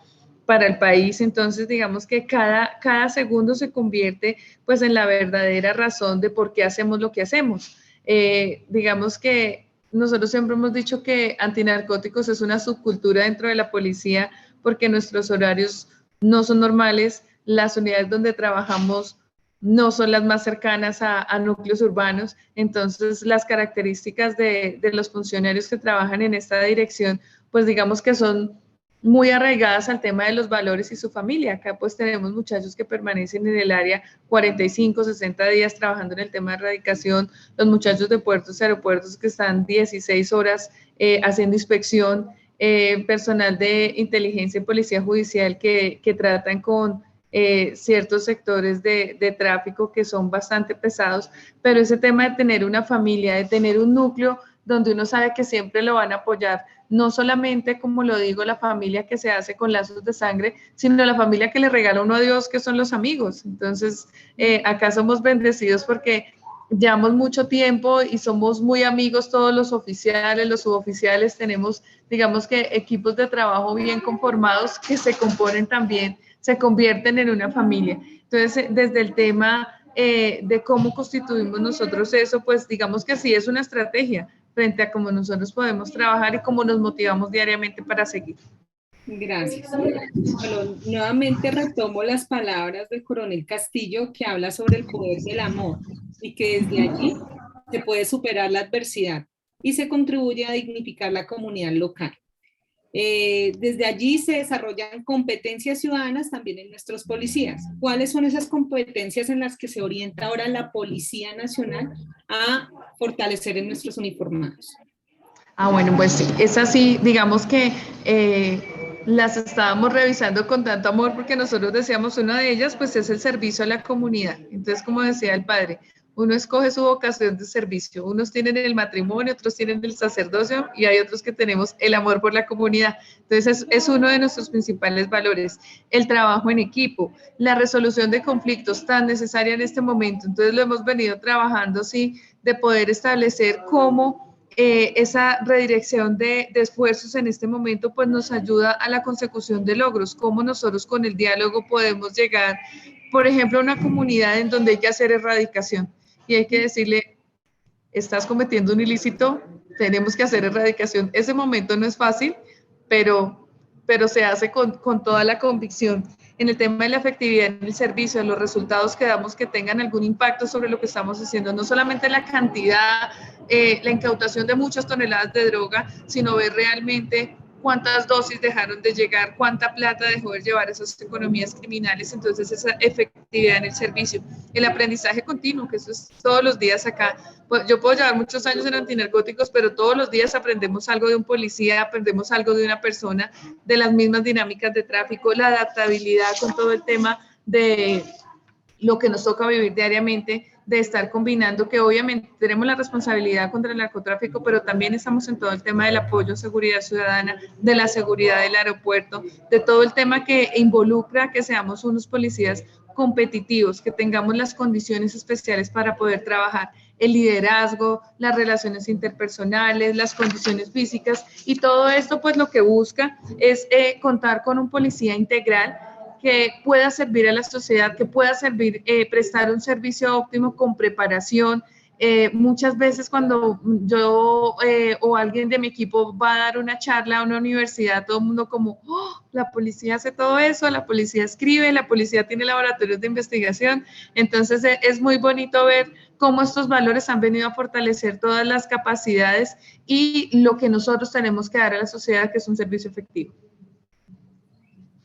el país. Entonces, digamos que cada segundo se convierte pues en la verdadera razón de por qué hacemos lo que hacemos. Digamos que nosotros siempre hemos dicho que antinarcóticos es una subcultura dentro de la policía porque nuestros horarios no son normales, las unidades donde trabajamos no son las más cercanas a núcleos urbanos, entonces las características de los funcionarios que trabajan en esta dirección, pues digamos que son muy arraigadas al tema de los valores y su familia. Acá pues tenemos muchachos que permanecen en el área 45, 60 días trabajando en el tema de erradicación, los muchachos de puertos y aeropuertos que están 16 horas haciendo inspección, personal de inteligencia y policía judicial que tratan con ciertos sectores de tráfico que son bastante pesados, pero ese tema de tener una familia, de tener un núcleo donde uno sabe que siempre lo van a apoyar, no solamente, como lo digo, la familia que se hace con lazos de sangre, sino la familia que le regala uno a Dios, que son los amigos. Entonces, acá somos bendecidos porque llevamos mucho tiempo y somos muy amigos todos los oficiales, los suboficiales, tenemos, digamos que equipos de trabajo bien conformados que se componen también, se convierten en una familia. Entonces, desde el tema de cómo constituimos nosotros eso, pues digamos que sí es una estrategia frente a cómo nosotros podemos trabajar y cómo nos motivamos diariamente para seguir. Gracias. Bueno, nuevamente retomo las palabras del coronel Castillo que habla sobre el poder del amor y que desde allí se puede superar la adversidad y se contribuye a dignificar la comunidad local. Desde allí se desarrollan competencias ciudadanas también en nuestros policías. ¿Cuáles son esas competencias en las que se orienta ahora la Policía Nacional a fortalecer en nuestros uniformados? Bueno, pues sí, es así, digamos que las estábamos revisando con tanto amor porque nosotros decíamos una de ellas, pues es el servicio a la comunidad. Entonces, como decía el padre, uno escoge su vocación de servicio, unos tienen el matrimonio, otros tienen el sacerdocio y hay otros que tenemos el amor por la comunidad. Entonces, es uno de nuestros principales valores, el trabajo en equipo, la resolución de conflictos tan necesaria en este momento. Entonces, lo hemos venido trabajando, sí, de poder establecer cómo esa redirección de esfuerzos en este momento pues nos ayuda a la consecución de logros, cómo nosotros con el diálogo podemos llegar, por ejemplo, a una comunidad en donde hay que hacer erradicación y hay que decirle, estás cometiendo un ilícito, tenemos que hacer erradicación. Ese momento no es fácil, pero se hace con toda la convicción. En el tema de la efectividad en el servicio, los resultados que damos que tengan algún impacto sobre lo que estamos haciendo, no solamente la cantidad, la incautación de muchas toneladas de droga, sino ver realmente cuántas dosis dejaron de llegar, cuánta plata dejó de llevar esas economías criminales, entonces esa efectividad en el servicio. El aprendizaje continuo, que eso es todos los días acá. Yo puedo llevar muchos años en antinarcóticos, pero todos los días aprendemos algo de un policía, aprendemos algo de una persona, de las mismas dinámicas de tráfico, la adaptabilidad con todo el tema de lo que nos toca vivir diariamente, de estar combinando, que obviamente tenemos la responsabilidad contra el narcotráfico, pero también estamos en todo el tema del apoyo, seguridad ciudadana, de la seguridad del aeropuerto, de todo el tema que involucra que seamos unos policías competitivos, que tengamos las condiciones especiales para poder trabajar, el liderazgo, las relaciones interpersonales, las condiciones físicas, y todo esto pues lo que busca es contar con un policía integral que pueda servir a la sociedad, que pueda servir, prestar un servicio óptimo con preparación. Muchas veces cuando yo o alguien de mi equipo va a dar una charla a una universidad, todo el mundo como, oh, la policía hace todo eso, la policía escribe, la policía tiene laboratorios de investigación. Entonces es muy bonito ver cómo estos valores han venido a fortalecer todas las capacidades y lo que nosotros tenemos que dar a la sociedad, que es un servicio efectivo.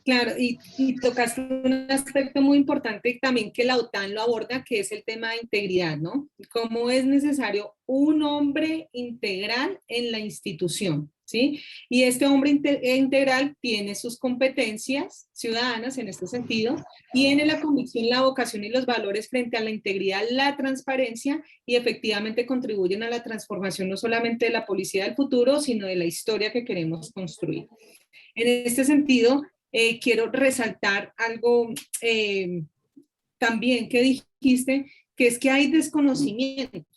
Claro, y tocaste un aspecto muy importante también que la OTAN lo aborda, que es el tema de integridad, ¿no? Cómo es necesario un hombre integral en la institución, ¿sí? Y este hombre integral tiene sus competencias ciudadanas en este sentido, tiene la convicción, la vocación y los valores frente a la integridad, la transparencia, y efectivamente contribuyen a la transformación no solamente de la policía del futuro, sino de la historia que queremos construir. En este sentido, quiero resaltar algo también que dijiste, que es que hay desconocimiento,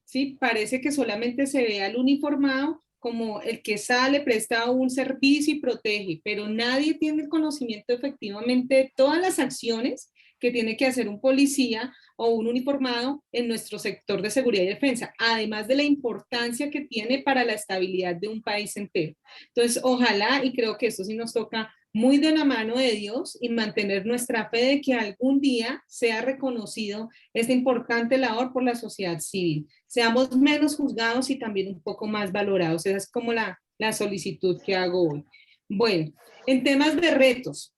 ¿sí? Parece que solamente se ve al uniformado como el que sale, presta un servicio y protege, pero nadie tiene el conocimiento efectivamente de todas las acciones que tiene que hacer un policía o un uniformado en nuestro sector de seguridad y defensa, además de la importancia que tiene para la estabilidad de un país entero. Entonces, ojalá, y creo que eso sí nos toca muy de la mano de Dios, y mantener nuestra fe de que algún día sea reconocido esta importante labor por la sociedad civil. Seamos menos juzgados y también un poco más valorados. Esa es como la solicitud que hago hoy. Bueno, en temas de retos,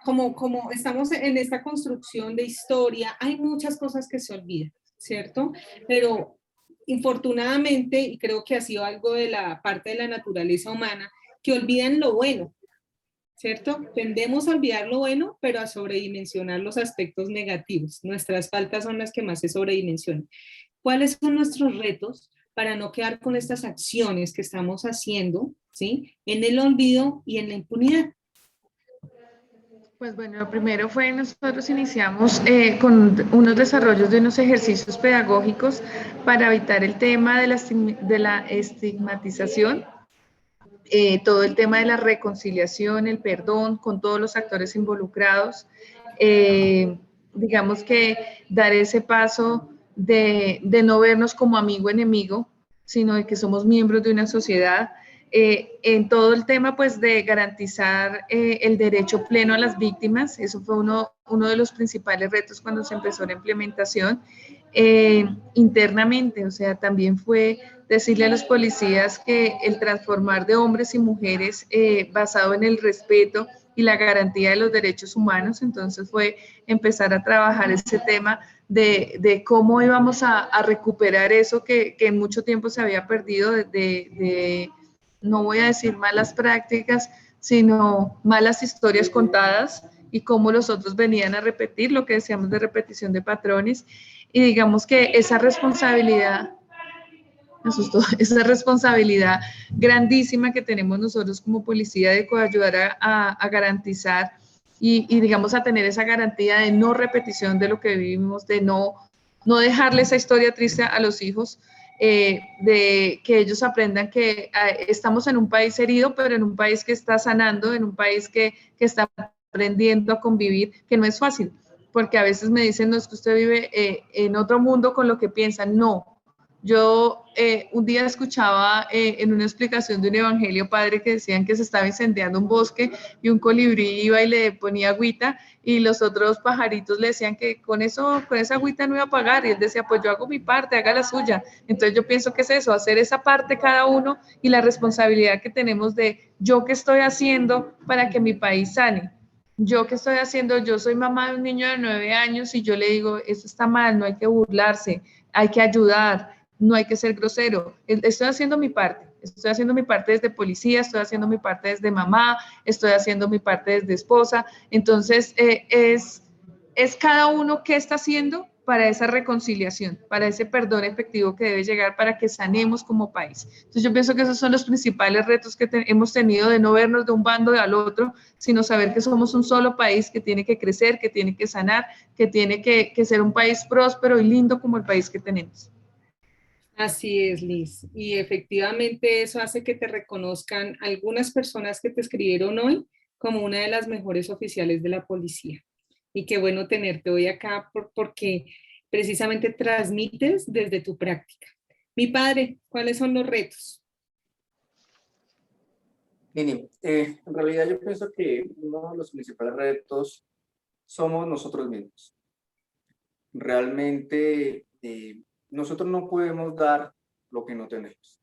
como estamos en esta construcción de historia, hay muchas cosas que se olvidan, ¿cierto? Pero infortunadamente, y creo que ha sido algo de la parte de la naturaleza humana, que olvidan lo bueno, ¿cierto? Tendemos a olvidar lo bueno, pero a sobredimensionar los aspectos negativos. Nuestras faltas son las que más se sobredimensionan. ¿Cuáles son nuestros retos para no quedar con estas acciones que estamos haciendo, ¿sí? En el olvido y en la impunidad? Pues bueno, lo primero fue nosotros iniciamos con unos desarrollos de unos ejercicios pedagógicos para evitar el tema de la estigmatización, todo el tema de la reconciliación, el perdón con todos los actores involucrados, digamos que dar ese paso de no vernos como amigo-enemigo, sino de que somos miembros de una sociedad, en todo el tema pues de garantizar el derecho pleno a las víctimas. Eso fue uno de los principales retos cuando se empezó la implementación. Internamente, o sea, también fue decirle a los policías que el transformar de hombres y mujeres basado en el respeto y la garantía de los derechos humanos, entonces fue empezar a trabajar ese tema de cómo íbamos a recuperar eso que en mucho tiempo se había perdido, no voy a decir malas prácticas, sino malas historias contadas, y cómo los otros venían a repetir lo que decíamos de repetición de patrones. Y digamos que esa responsabilidad, me asustó, esa responsabilidad grandísima que tenemos nosotros como policía de ayudar a garantizar y digamos a tener esa garantía de no repetición de lo que vivimos, de no dejarle esa historia triste a los hijos, de que ellos aprendan que estamos en un país herido, pero en un país que está sanando, en un país que está aprendiendo a convivir, que no es fácil, porque a veces me dicen, no, es que usted vive en otro mundo con lo que piensan. No, Yo un día escuchaba en una explicación de un evangelio, padre, que decían que se estaba incendiando un bosque y un colibrí iba y le ponía agüita y los otros pajaritos le decían que con eso, con esa agüita no iba a pagar y él decía, pues yo hago mi parte, haga la suya. Entonces yo pienso que es eso, hacer esa parte cada uno y la responsabilidad que tenemos de yo qué estoy haciendo para que mi país sane. Yo qué estoy haciendo, yo soy mamá de un niño de 9 años y yo le digo, eso está mal, no hay que burlarse, hay que ayudar, no hay que ser grosero. Estoy haciendo mi parte. Estoy haciendo mi parte desde policía, estoy haciendo mi parte desde mamá, estoy haciendo mi parte desde esposa. Entonces, es cada uno qué está haciendo para esa reconciliación, para ese perdón efectivo que debe llegar para que sanemos como país. Entonces, yo pienso que esos son los principales retos que hemos tenido de no vernos de un bando al otro, sino saber que somos un solo país que tiene que crecer, que tiene que sanar, que tiene que ser un país próspero y lindo como el país que tenemos. Así es, Liz. Y efectivamente eso hace que te reconozcan algunas personas que te escribieron hoy como una de las mejores oficiales de la policía. Y qué bueno tenerte hoy acá porque precisamente transmites desde tu práctica. Mi padre, ¿cuáles son los retos? Nini, en realidad yo pienso que uno de los principales retos somos nosotros mismos. Realmente nosotros no podemos dar lo que no tenemos.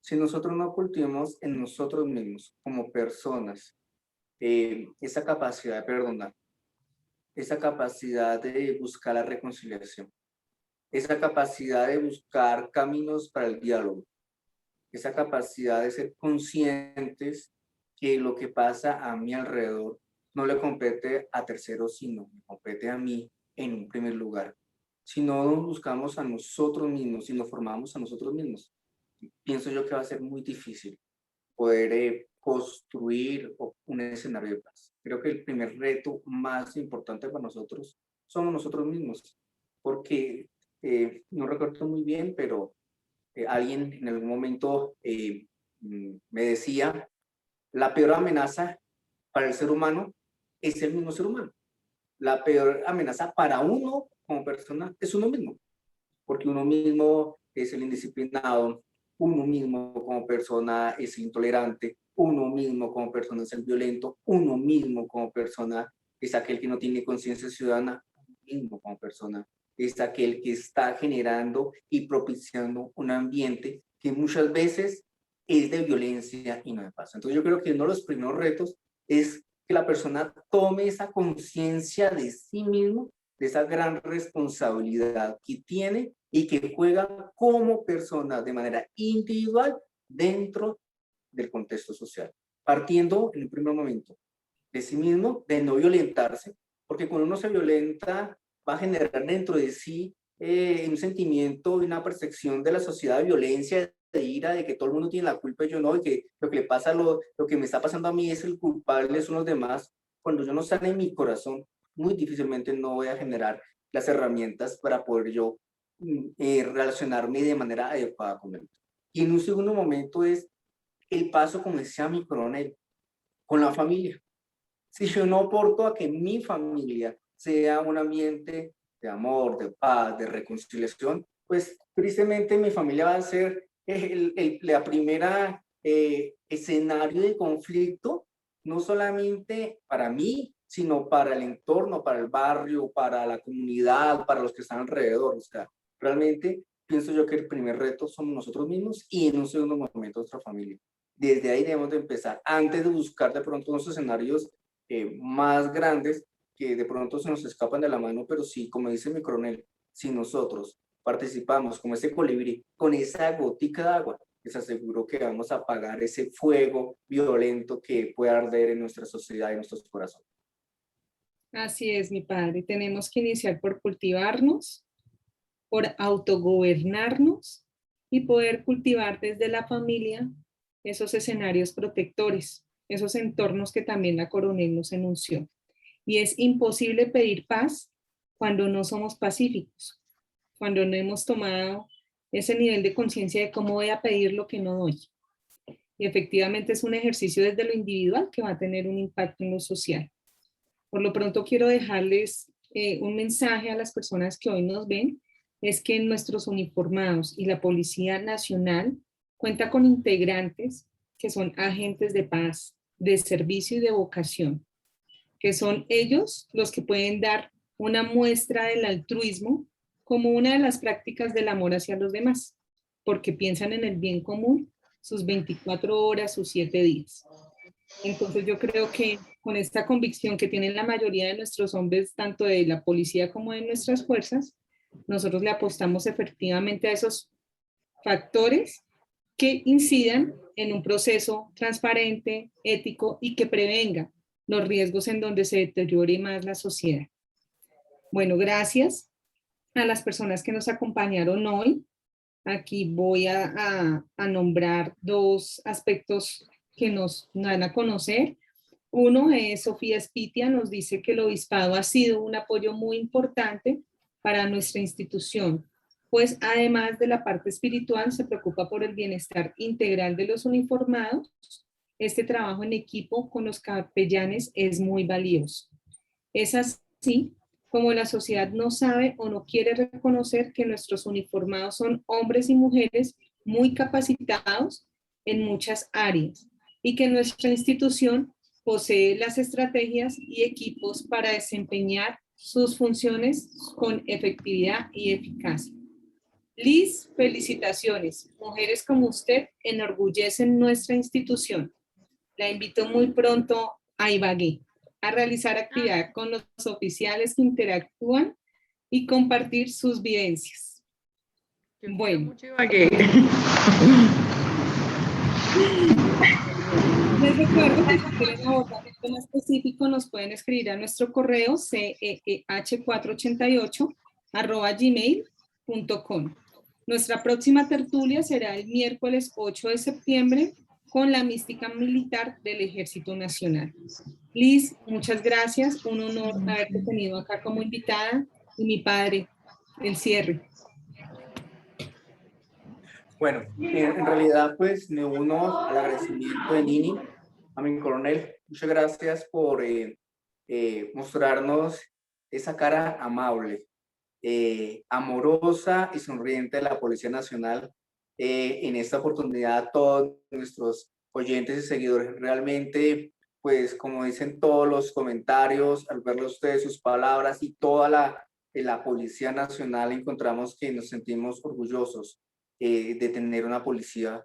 Si nosotros no cultivamos en nosotros mismos como personas esa capacidad de perdonar, esa capacidad de buscar la reconciliación, esa capacidad de buscar caminos para el diálogo, esa capacidad de ser conscientes que lo que pasa a mi alrededor no le compete a terceros, sino me compete a mí en un primer lugar. Si no nos buscamos a nosotros mismos, si nos formamos a nosotros mismos, pienso yo que va a ser muy difícil poder construir un escenario de paz. Creo que el primer reto más importante para nosotros somos nosotros mismos, porque no recuerdo muy bien, pero alguien en algún momento me decía, la peor amenaza para el ser humano es el mismo ser humano. La peor amenaza para uno como persona es uno mismo, porque uno mismo es el indisciplinado, uno mismo como persona es intolerante, uno mismo como persona es el violento, uno mismo como persona es aquel que no tiene conciencia ciudadana, uno mismo como persona es aquel que está generando y propiciando un ambiente que muchas veces es de violencia y no de paz. Entonces yo creo que uno de los primeros retos es que la persona tome esa conciencia de sí mismo, de esa gran responsabilidad que tiene y que juega como persona de manera individual dentro del contexto social, partiendo en un primer momento de sí mismo, de no violentarse, porque cuando uno se violenta va a generar dentro de sí un sentimiento y una percepción de la sociedad de violencia, de ira, de que todo el mundo tiene la culpa y yo no, y que lo que le pasa, lo que me está pasando a mí es el culpable, son los demás. Cuando yo no sane en mi corazón, muy difícilmente no voy a generar las herramientas para poder yo relacionarme de manera adecuada con él. Y en un segundo momento es el paso, como decía mi coronel, con la familia. Si yo no aporto a que mi familia sea un ambiente de amor, de paz, de reconciliación, pues tristemente mi familia va a ser la primera escenario de conflicto, no solamente para mí, sino para el entorno, para el barrio, para la comunidad, para los que están alrededor. O sea, realmente pienso yo que el primer reto somos nosotros mismos y en un segundo momento nuestra familia. Desde ahí debemos de empezar, antes de buscar de pronto unos escenarios más grandes que de pronto se nos escapan de la mano, pero sí, como dice mi coronel, si nosotros participamos como ese colibrí, con esa gotica de agua, les aseguro que vamos a apagar ese fuego violento que puede arder en nuestra sociedad y en nuestros corazones. Así es, mi padre. Tenemos que iniciar por cultivarnos, por autogobernarnos y poder cultivar desde la familia esos escenarios protectores, esos entornos que también la coronel nos enunció. Y es imposible pedir paz cuando no somos pacíficos, cuando no hemos tomado ese nivel de conciencia de cómo voy a pedir lo que no doy. Y efectivamente es un ejercicio desde lo individual que va a tener un impacto en lo social. Por lo pronto quiero dejarles un mensaje a las personas que hoy nos ven es que nuestros uniformados y la Policía Nacional cuenta con integrantes que son agentes de paz, de servicio y de vocación, que son ellos los que pueden dar una muestra del altruismo como una de las prácticas del amor hacia los demás, porque piensan en el bien común sus 24 horas, sus 7 días. Entonces yo creo que con esta convicción que tienen la mayoría de nuestros hombres, tanto de la policía como de nuestras fuerzas, nosotros le apostamos efectivamente a esos factores que incidan en un proceso transparente, ético y que prevenga los riesgos en donde se deteriore más la sociedad. Bueno, gracias a las personas que nos acompañaron hoy. Aquí voy a nombrar dos aspectos que nos dan a conocer. Uno es Sofía Espitia, nos dice que el obispado ha sido un apoyo muy importante para nuestra institución, pues además de la parte espiritual se preocupa por el bienestar integral de los uniformados. Este trabajo en equipo con los capellanes es muy valioso. Es así como la sociedad no sabe o no quiere reconocer que nuestros uniformados son hombres y mujeres muy capacitados en muchas áreas y que nuestra institución posee las estrategias y equipos para desempeñar sus funciones con efectividad y eficacia. Liz, felicitaciones. Mujeres como usted enorgullecen nuestra institución. La invito muy pronto a Ibagué a realizar actividad con los oficiales que interactúan y compartir sus vivencias. Bueno. Les recuerdo que si quieren abordar un tema específico nos pueden escribir a nuestro correo ceeh488@gmail.com. Nuestra próxima tertulia será el miércoles 8 de septiembre con la mística militar del Ejército Nacional. Liz, muchas gracias. Un honor haberte tenido acá como invitada. Y mi padre, el cierre. Bueno, en realidad pues me uno al agradecimiento de Nini, a mi coronel. Muchas gracias por mostrarnos esa cara amable, amorosa y sonriente de la Policía Nacional. En esta oportunidad, todos nuestros oyentes y seguidores, realmente, pues como dicen todos los comentarios, al verle ustedes sus palabras y toda la Policía Nacional, encontramos que nos sentimos orgullosos de tener una policía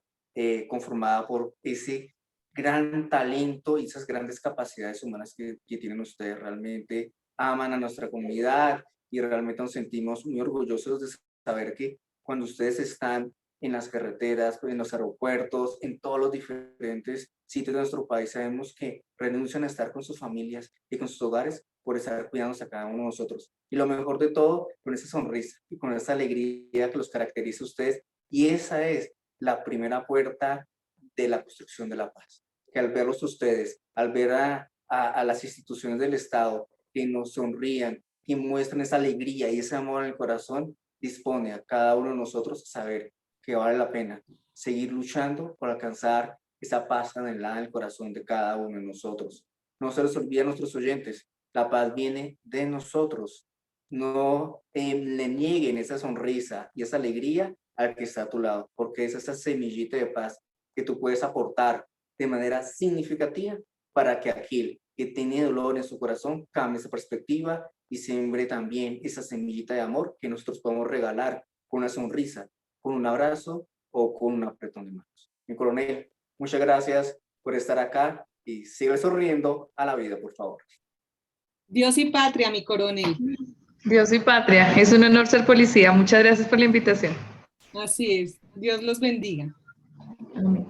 conformada por ese gran talento y esas grandes capacidades humanas que tienen ustedes. Realmente aman a nuestra comunidad y realmente nos sentimos muy orgullosos de saber que cuando ustedes están en las carreteras, en los aeropuertos, en todos los diferentes sitios de nuestro país, sabemos que renuncian a estar con sus familias y con sus hogares por estar cuidándonos a cada uno de nosotros. Y lo mejor de todo, con esa sonrisa y con esa alegría que los caracteriza a ustedes. Y esa es la primera puerta de la construcción de la paz. Que al verlos ustedes, al ver a las instituciones del Estado que nos sonrían, que muestran esa alegría y ese amor en el corazón, dispone a cada uno de nosotros saber que vale la pena seguir luchando por alcanzar esa paz anhelada en el corazón de cada uno de nosotros. No se les olvide a nuestros oyentes, la paz viene de nosotros. No le nieguen esa sonrisa y esa alegría al que está a tu lado, porque es esa semillita de paz que tú puedes aportar de manera significativa para que aquel que tiene dolor en su corazón cambie esa perspectiva y siembre también esa semillita de amor que nosotros podemos regalar con una sonrisa, con un abrazo o con un apretón de manos. Mi coronel, muchas gracias por estar acá y sigue sonriendo a la vida, por favor. Dios y patria, mi coronel. Dios y patria. Es un honor ser policía. Muchas gracias por la invitación. Así es. Dios los bendiga. Amén.